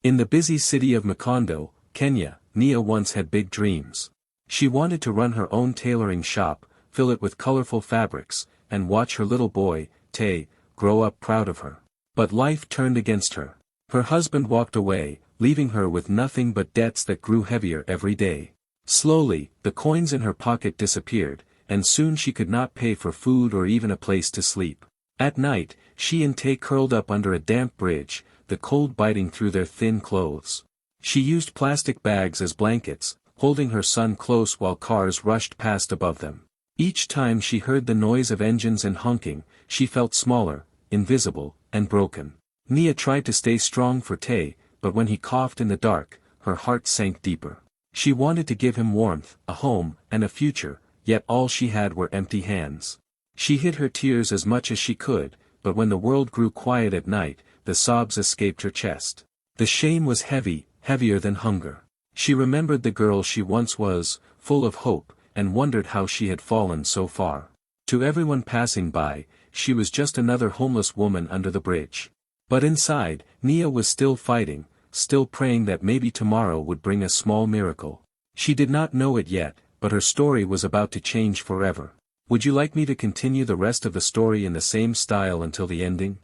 In the busy city of Macondo, Kenya, Nia once had big dreams. She wanted to run her own tailoring shop, fill it with colorful fabrics, and watch her little boy, Tay, grow up proud of her. But life turned against her. Her husband walked away, leaving her with nothing but debts that grew heavier every day. Slowly, the coins in her pocket disappeared, and soon she could not pay for food or even a place to sleep. At night, she and Tay curled up under a damp bridge, the cold biting through their thin clothes. She used plastic bags as blankets, holding her son close while cars rushed past above them. Each time she heard the noise of engines and honking, she felt smaller, invisible, and broken. Nia tried to stay strong for Tay, but when he coughed in the dark, her heart sank deeper. She wanted to give him warmth, a home, and a future, yet all she had were empty hands. She hid her tears as much as she could, but when the world grew quiet at night, the sobs escaped her chest. The shame was heavy, heavier than hunger. She remembered the girl she once was, full of hope, and wondered how she had fallen so far. To everyone passing by, she was just another homeless woman under the bridge. But inside, Nia was still fighting, still praying that maybe tomorrow would bring a small miracle. She did not know it yet, but her story was about to change forever. Would you like me to continue the rest of the story in the same style until the ending?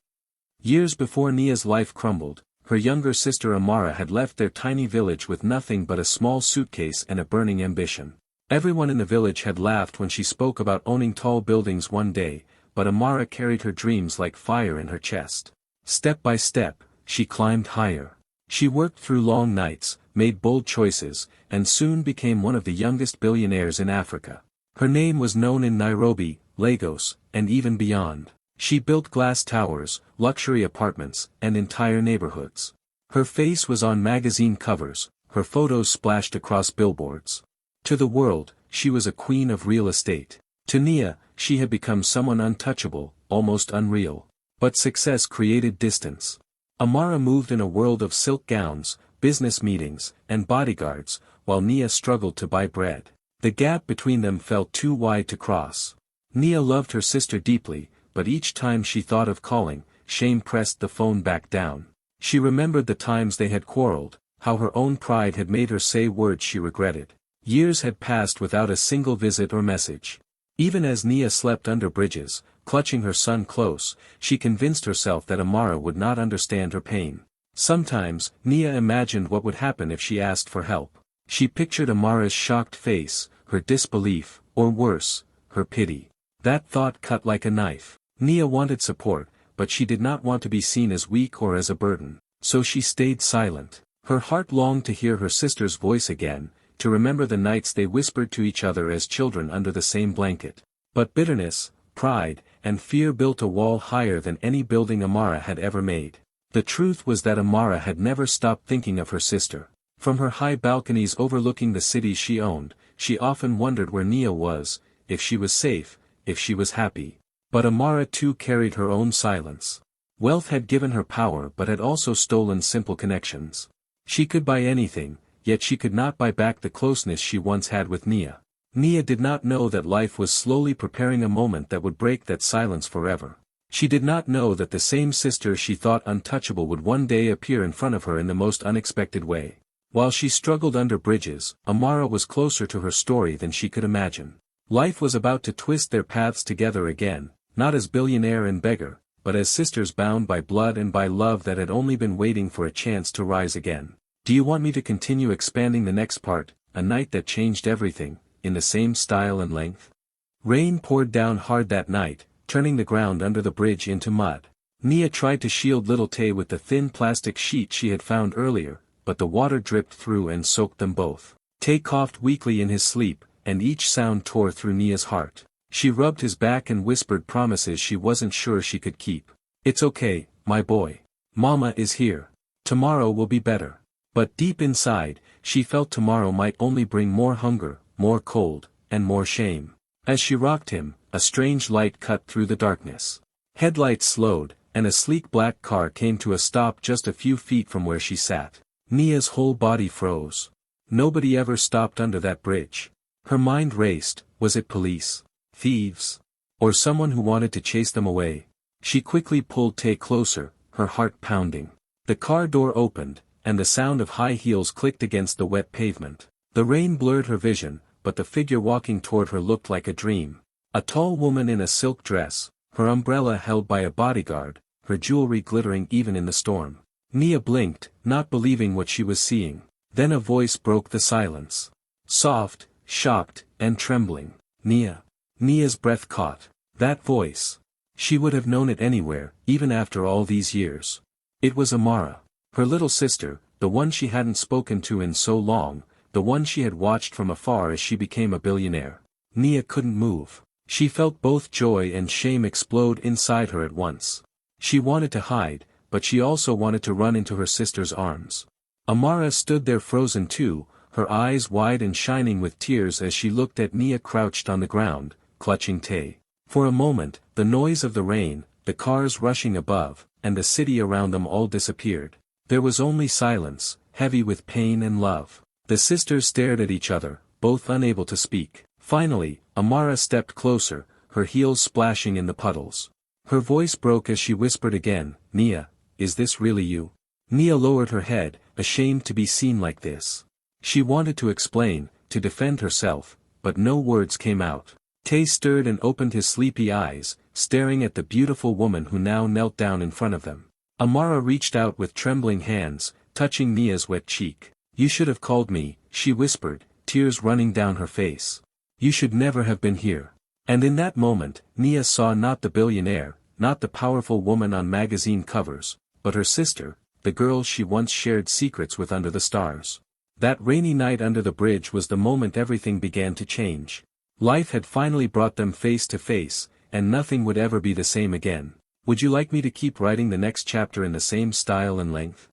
Years before Nia's life crumbled, her younger sister Amara had left their tiny village with nothing but a small suitcase and a burning ambition. Everyone in the village had laughed when she spoke about owning tall buildings one day, but Amara carried her dreams like fire in her chest. Step by step, she climbed higher. She worked through long nights, made bold choices, and soon became one of the youngest billionaires in Africa. Her name was known in Nairobi, Lagos, and even beyond. She built glass towers, luxury apartments, and entire neighborhoods. Her face was on magazine covers, her photos splashed across billboards. To the world, she was a queen of real estate. To Nia, she had become someone untouchable, almost unreal. But success created distance. Amara moved in a world of silk gowns, business meetings, and bodyguards, while Nia struggled to buy bread. The gap between them felt too wide to cross. Nia loved her sister deeply, but each time she thought of calling, shame pressed the phone back down. She remembered the times they had quarreled, how her own pride had made her say words she regretted. Years had passed without a single visit or message. Even as Nia slept under bridges, clutching her son close, she convinced herself that Amara would not understand her pain. Sometimes, Nia imagined what would happen if she asked for help. She pictured Amara's shocked face, her disbelief, or worse, her pity. That thought cut like a knife. Nia wanted support, but she did not want to be seen as weak or as a burden. So she stayed silent. Her heart longed to hear her sister's voice again, to remember the nights they whispered to each other as children under the same blanket. But bitterness, pride, and fear built a wall higher than any building Amara had ever made. The truth was that Amara had never stopped thinking of her sister. From her high balconies overlooking the cities she owned, she often wondered where Nia was, if she was safe, if she was happy. But Amara too carried her own silence. Wealth had given her power but had also stolen simple connections. She could buy anything, yet she could not buy back the closeness she once had with Nia. Nia did not know that life was slowly preparing a moment that would break that silence forever. She did not know that the same sister she thought untouchable would one day appear in front of her in the most unexpected way. While she struggled under bridges, Amara was closer to her story than she could imagine. Life was about to twist their paths together again, not as billionaire and beggar, but as sisters bound by blood and by love that had only been waiting for a chance to rise again. Do you want me to continue expanding the next part, A Night That Changed Everything, in the same style and length? Rain poured down hard that night, turning the ground under the bridge into mud. Nia tried to shield little Tay with the thin plastic sheet she had found earlier, but the water dripped through and soaked them both. Tay coughed weakly in his sleep, and each sound tore through Nia's heart. She rubbed his back and whispered promises she wasn't sure she could keep. "It's okay, my boy. Mama is here. Tomorrow will be better." But deep inside, she felt tomorrow might only bring more hunger, more cold, and more shame. As she rocked him, a strange light cut through the darkness. Headlights slowed, and a sleek black car came to a stop just a few feet from where she sat. Nia's whole body froze. Nobody ever stopped under that bridge. Her mind raced. Was it police? Thieves? Or someone who wanted to chase them away? She quickly pulled Tay closer, her heart pounding. The car door opened, and the sound of high heels clicked against the wet pavement. The rain blurred her vision, but the figure walking toward her looked like a dream. A tall woman in a silk dress, her umbrella held by a bodyguard, her jewelry glittering even in the storm. Nia blinked, not believing what she was seeing. Then a voice broke the silence. Soft, shocked, and trembling. Nia. Nia's breath caught. That voice. She would have known it anywhere, even after all these years. It was Amara. Her little sister, the one she hadn't spoken to in so long, the one she had watched from afar as she became a billionaire. Nia couldn't move. She felt both joy and shame explode inside her at once. She wanted to hide, but she also wanted to run into her sister's arms. Amara stood there frozen too, her eyes wide and shining with tears as she looked at Nia crouched on the ground, clutching Tay. For a moment, the noise of the rain, the cars rushing above, and the city around them all disappeared. There was only silence, heavy with pain and love. The sisters stared at each other, both unable to speak. Finally, Amara stepped closer, her heels splashing in the puddles. Her voice broke as she whispered again, "Nia, is this really you?" Nia lowered her head, ashamed to be seen like this. She wanted to explain, to defend herself, but no words came out. Tay stirred and opened his sleepy eyes, staring at the beautiful woman who now knelt down in front of them. Amara reached out with trembling hands, touching Nia's wet cheek. "You should have called me," she whispered, tears running down her face. "You should never have been here." And in that moment, Nia saw not the billionaire, not the powerful woman on magazine covers, but her sister, the girl she once shared secrets with under the stars. That rainy night under the bridge was the moment everything began to change. Life had finally brought them face to face, and nothing would ever be the same again. "Would you like me to keep writing the next chapter in the same style and length?"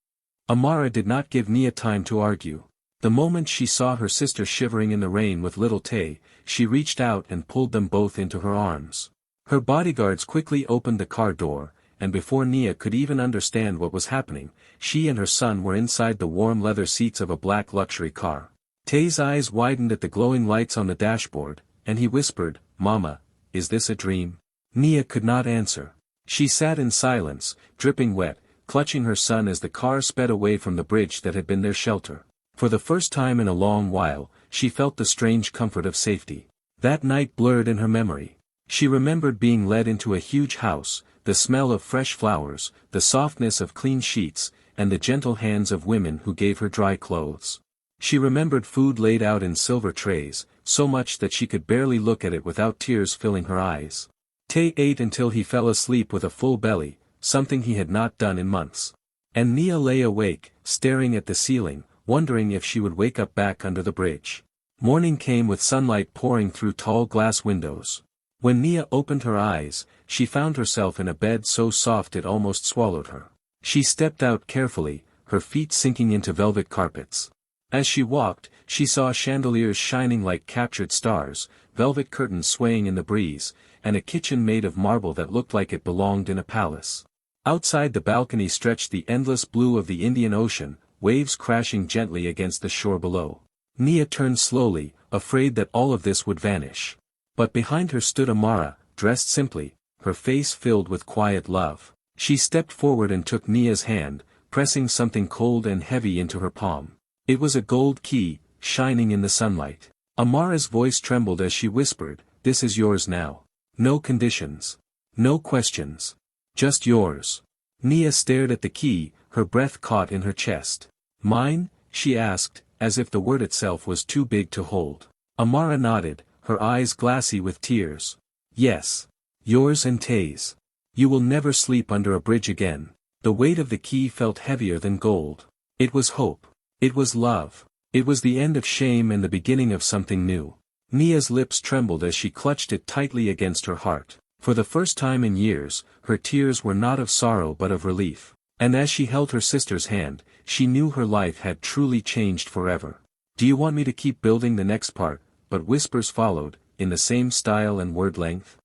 Amara did not give Nia time to argue. The moment she saw her sister shivering in the rain with little Tay, she reached out and pulled them both into her arms. Her bodyguards quickly opened the car door, and before Nia could even understand what was happening, she and her son were inside the warm leather seats of a black luxury car. Tay's eyes widened at the glowing lights on the dashboard, and he whispered, "Mama, is this a dream?" Nia could not answer. She sat in silence, dripping wet, clutching her son as the car sped away from the bridge that had been their shelter. For the first time in a long while, she felt the strange comfort of safety. That night blurred in her memory. She remembered being led into a huge house, the smell of fresh flowers, the softness of clean sheets, and the gentle hands of women who gave her dry clothes. She remembered food laid out in silver trays, so much that she could barely look at it without tears filling her eyes. Tay ate until he fell asleep with a full belly, something he had not done in months. And Nia lay awake, staring at the ceiling, wondering if she would wake up back under the bridge. Morning came with sunlight pouring through tall glass windows. When Nia opened her eyes, she found herself in a bed so soft it almost swallowed her. She stepped out carefully, her feet sinking into velvet carpets. As she walked, she saw chandeliers shining like captured stars, velvet curtains swaying in the breeze, and a kitchen made of marble that looked like it belonged in a palace. Outside the balcony stretched the endless blue of the Indian Ocean, waves crashing gently against the shore below. Nia turned slowly, afraid that all of this would vanish. But behind her stood Amara, dressed simply, her face filled with quiet love. She stepped forward and took Nia's hand, pressing something cold and heavy into her palm. It was a gold key, shining in the sunlight. Amara's voice trembled as she whispered, "This is yours now. No conditions. No questions. Just yours." Nia stared at the key, her breath caught in her chest. "Mine?" she asked, as if the word itself was too big to hold. Amara nodded, her eyes glassy with tears. "Yes. Yours and Tay's. You will never sleep under a bridge again." The weight of the key felt heavier than gold. It was hope. It was love. It was the end of shame and the beginning of something new. Nia's lips trembled as she clutched it tightly against her heart. For the first time in years, her tears were not of sorrow but of relief. And as she held her sister's hand, she knew her life had truly changed forever. "Do you want me to keep building the next part?" But whispers followed, in the same style and word length.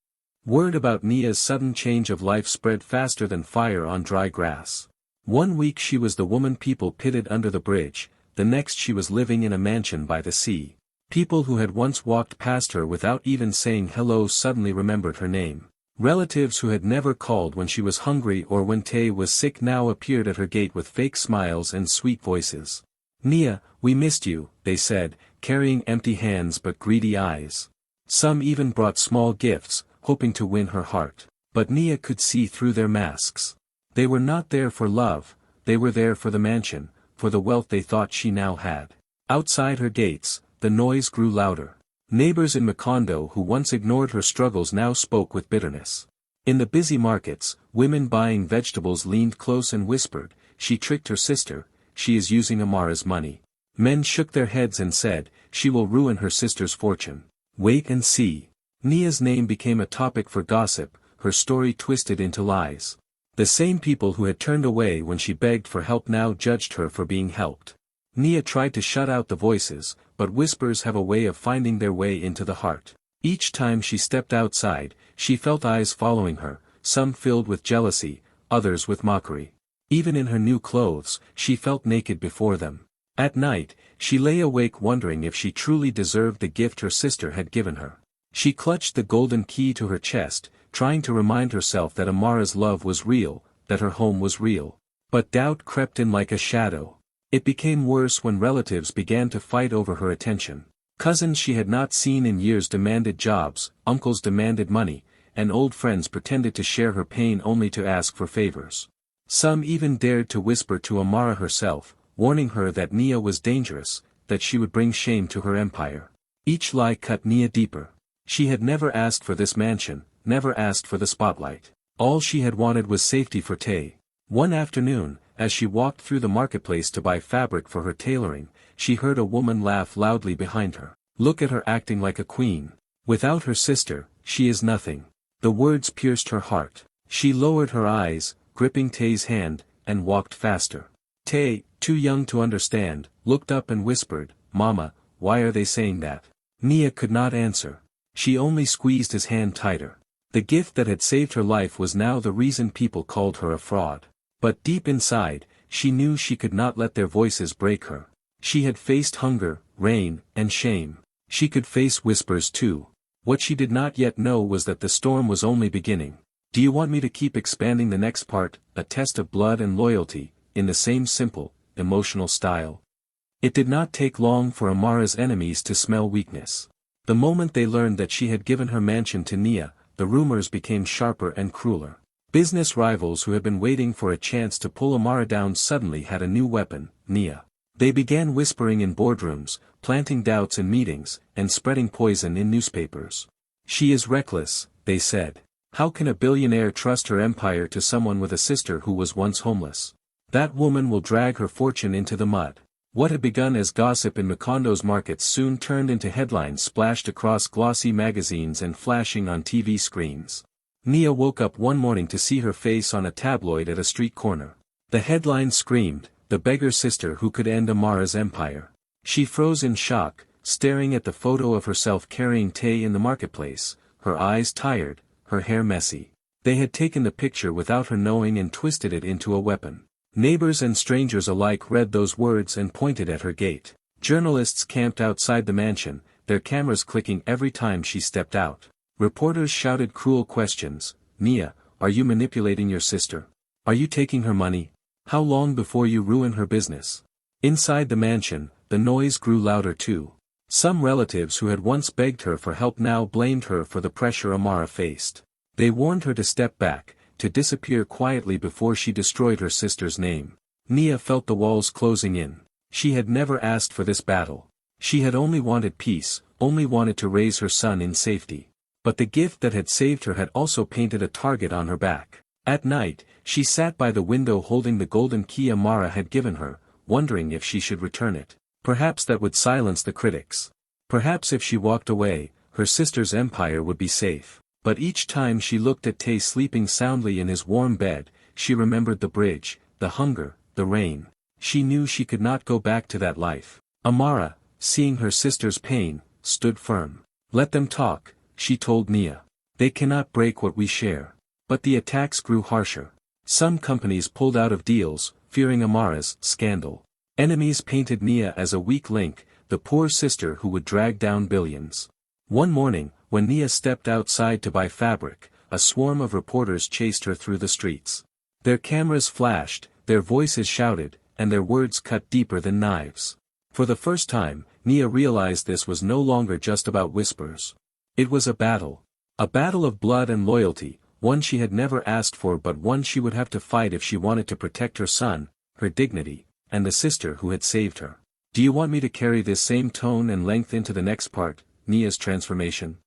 Word about Nia's sudden change of life spread faster than fire on dry grass. One week she was the woman people pitied under the bridge, the next she was living in a mansion by the sea. People who had once walked past her without even saying hello suddenly remembered her name. Relatives who had never called when she was hungry or when Tay was sick now appeared at her gate with fake smiles and sweet voices. "Nia, we missed you," they said, carrying empty hands but greedy eyes. Some even brought small gifts, hoping to win her heart. But Nia could see through their masks. They were not there for love, they were there for the mansion, for the wealth they thought she now had. Outside her gates, the noise grew louder. Neighbors in Macondo who once ignored her struggles now spoke with bitterness. In the busy markets, women buying vegetables leaned close and whispered, "She tricked her sister, she is using Amara's money." Men shook their heads and said, "She will ruin her sister's fortune. Wait and see." Nia's name became a topic for gossip, her story twisted into lies. The same people who had turned away when she begged for help now judged her for being helped. Nia tried to shut out the voices, but whispers have a way of finding their way into the heart. Each time she stepped outside, she felt eyes following her, some filled with jealousy, others with mockery. Even in her new clothes, she felt naked before them. At night, she lay awake wondering if she truly deserved the gift her sister had given her. She clutched the golden key to her chest, trying to remind herself that Amara's love was real, that her home was real. But doubt crept in like a shadow. It became worse when relatives began to fight over her attention. Cousins she had not seen in years demanded jobs, uncles demanded money, and old friends pretended to share her pain only to ask for favors. Some even dared to whisper to Amara herself, warning her that Nia was dangerous, that she would bring shame to her empire. Each lie cut Nia deeper. She had never asked for this mansion, never asked for the spotlight. All she had wanted was safety for Tay. One afternoon, as she walked through the marketplace to buy fabric for her tailoring, she heard a woman laugh loudly behind her. "Look at her acting like a queen. Without her sister, she is nothing." The words pierced her heart. She lowered her eyes, gripping Tay's hand, and walked faster. Tay, too young to understand, looked up and whispered, "Mama, why are they saying that?" Nia could not answer. She only squeezed his hand tighter. The gift that had saved her life was now the reason people called her a fraud. But deep inside, she knew she could not let their voices break her. She had faced hunger, rain, and shame. She could face whispers too. What she did not yet know was that the storm was only beginning. "Do you want me to keep expanding the next part, a test of blood and loyalty, in the same simple, emotional style?" It did not take long for Amara's enemies to smell weakness. The moment they learned that she had given her mansion to Nia, the rumors became sharper and crueler. Business rivals who had been waiting for a chance to pull Amara down suddenly had a new weapon, Nia. They began whispering in boardrooms, planting doubts in meetings, and spreading poison in newspapers. "She is reckless," they said. "How can a billionaire trust her empire to someone with a sister who was once homeless? That woman will drag her fortune into the mud." What had begun as gossip in Macondo's markets soon turned into headlines splashed across glossy magazines and flashing on TV screens. Nia woke up one morning to see her face on a tabloid at a street corner. The headline screamed, "The beggar sister who could end Amara's empire." She froze in shock, staring at the photo of herself carrying Tay in the marketplace, her eyes tired, her hair messy. They had taken the picture without her knowing and twisted it into a weapon. Neighbors and strangers alike read those words and pointed at her gate. Journalists camped outside the mansion, their cameras clicking every time she stepped out. Reporters shouted cruel questions. "Nia, are you manipulating your sister? Are you taking her money? How long before you ruin her business?" Inside the mansion, the noise grew louder too. Some relatives who had once begged her for help now blamed her for the pressure Amara faced. They warned her to step back, to disappear quietly before she destroyed her sister's name. Nia felt the walls closing in. She had never asked for this battle. She had only wanted peace, only wanted to raise her son in safety. But the gift that had saved her had also painted a target on her back. At night, she sat by the window holding the golden key Amara had given her, wondering if she should return it. Perhaps that would silence the critics. Perhaps if she walked away, her sister's empire would be safe. But each time she looked at Tay sleeping soundly in his warm bed, she remembered the bridge, the hunger, the rain. She knew she could not go back to that life. Amara, seeing her sister's pain, stood firm. "Let them talk," she told Nia. "They cannot break what we share." But the attacks grew harsher. Some companies pulled out of deals, fearing Amara's scandal. Enemies painted Nia as a weak link, the poor sister who would drag down billions. One morning, when Nia stepped outside to buy fabric, a swarm of reporters chased her through the streets. Their cameras flashed, their voices shouted, and their words cut deeper than knives. For the first time, Nia realized this was no longer just about whispers. It was a battle. A battle of blood and loyalty, one she had never asked for but one she would have to fight if she wanted to protect her son, her dignity, and the sister who had saved her. Do you want me to carry this same tone and length into the next part, Nia's transformation?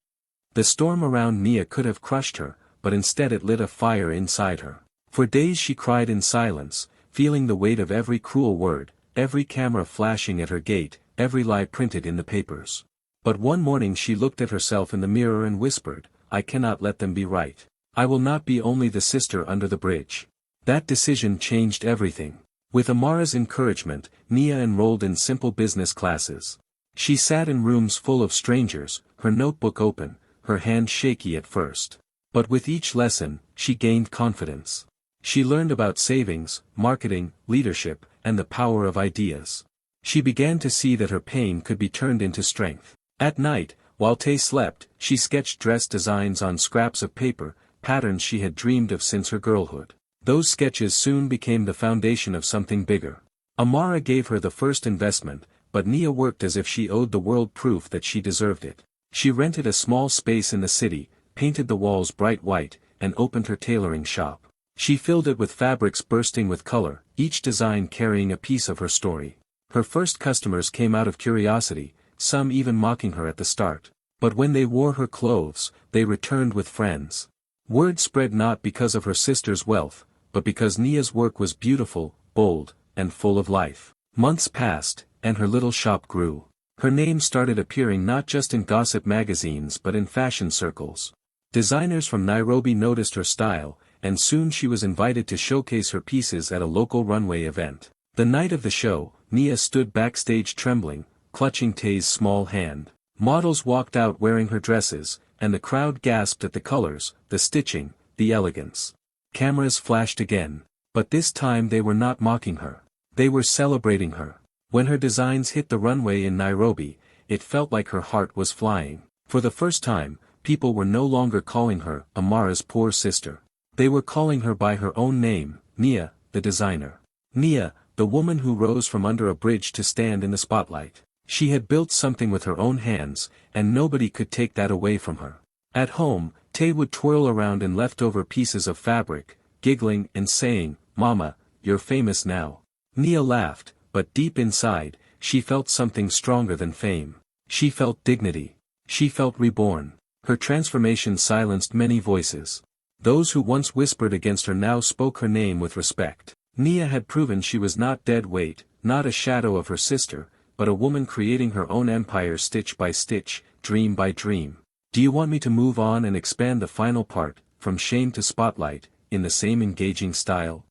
The storm around Nia could have crushed her, but instead it lit a fire inside her. For days she cried in silence, feeling the weight of every cruel word, every camera flashing at her gate, every lie printed in the papers. But one morning she looked at herself in the mirror and whispered, I cannot let them be right. I will not be only the sister under the bridge. That decision changed everything. With Amara's encouragement, Nia enrolled in simple business classes. She sat in rooms full of strangers, her notebook open, her hand shaky at first. But with each lesson, she gained confidence. She learned about savings, marketing, leadership, and the power of ideas. She began to see that her pain could be turned into strength. At night, while Tay slept, she sketched dress designs on scraps of paper, patterns she had dreamed of since her girlhood. Those sketches soon became the foundation of something bigger. Amara gave her the first investment, but Nia worked as if she owed the world proof that she deserved it. She rented a small space in the city, painted the walls bright white, and opened her tailoring shop. She filled it with fabrics bursting with color, each design carrying a piece of her story. Her first customers came out of curiosity, some even mocking her at the start. But when they wore her clothes, they returned with friends. Word spread not because of her sister's wealth, but because Nia's work was beautiful, bold, and full of life. Months passed, and her little shop grew. Her name started appearing not just in gossip magazines but in fashion circles. Designers from Nairobi noticed her style, and soon she was invited to showcase her pieces at a local runway event. The night of the show, Nia stood backstage trembling, clutching Tay's small hand. Models walked out wearing her dresses, and the crowd gasped at the colors, the stitching, the elegance. Cameras flashed again. But this time they were not mocking her. They were celebrating her. When her designs hit the runway in Nairobi, it felt like her heart was flying. For the first time, people were no longer calling her Amara's poor sister. They were calling her by her own name, Nia, the designer. Nia, the woman who rose from under a bridge to stand in the spotlight. She had built something with her own hands, and nobody could take that away from her. At home, Tay would twirl around in leftover pieces of fabric, giggling and saying, Mama, you're famous now. Nia laughed, but deep inside, she felt something stronger than fame. She felt dignity. She felt reborn. Her transformation silenced many voices. Those who once whispered against her now spoke her name with respect. Nia had proven she was not dead weight, not a shadow of her sister, but a woman creating her own empire stitch by stitch, dream by dream. Do you want me to move on and expand the final part, from shame to spotlight, in the same engaging style?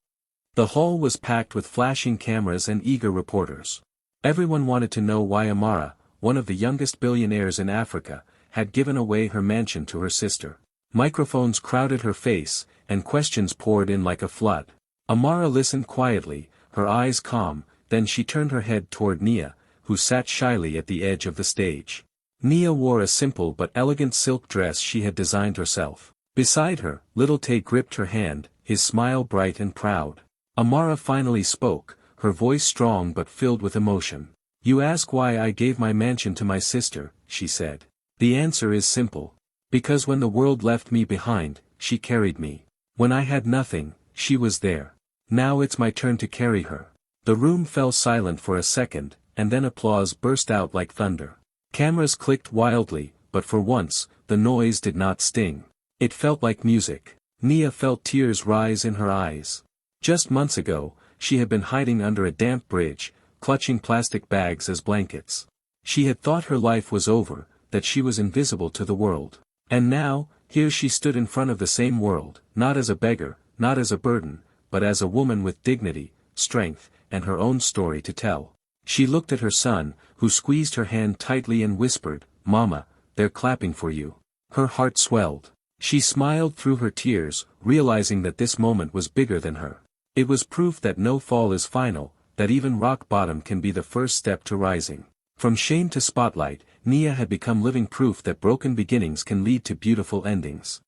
The hall was packed with flashing cameras and eager reporters. Everyone wanted to know why Amara, one of the youngest billionaires in Africa, had given away her mansion to her sister. Microphones crowded her face, and questions poured in like a flood. Amara listened quietly, her eyes calm, then she turned her head toward Nia, who sat shyly at the edge of the stage. Nia wore a simple but elegant silk dress she had designed herself. Beside her, little Tay gripped her hand, his smile bright and proud. Amara finally spoke, her voice strong but filled with emotion. You ask why I gave my mansion to my sister, she said. The answer is simple. Because when the world left me behind, she carried me. When I had nothing, she was there. Now it's my turn to carry her. The room fell silent for a second, and then applause burst out like thunder. Cameras clicked wildly, but for once, the noise did not sting. It felt like music. Nia felt tears rise in her eyes. Just months ago, she had been hiding under a damp bridge, clutching plastic bags as blankets. She had thought her life was over, that she was invisible to the world. And now, here she stood in front of the same world, not as a beggar, not as a burden, but as a woman with dignity, strength, and her own story to tell. She looked at her son, who squeezed her hand tightly and whispered, Mama, they're clapping for you. Her heart swelled. She smiled through her tears, realizing that this moment was bigger than her. It was proof that no fall is final, that even rock bottom can be the first step to rising. From shame to spotlight, Nia had become living proof that broken beginnings can lead to beautiful endings.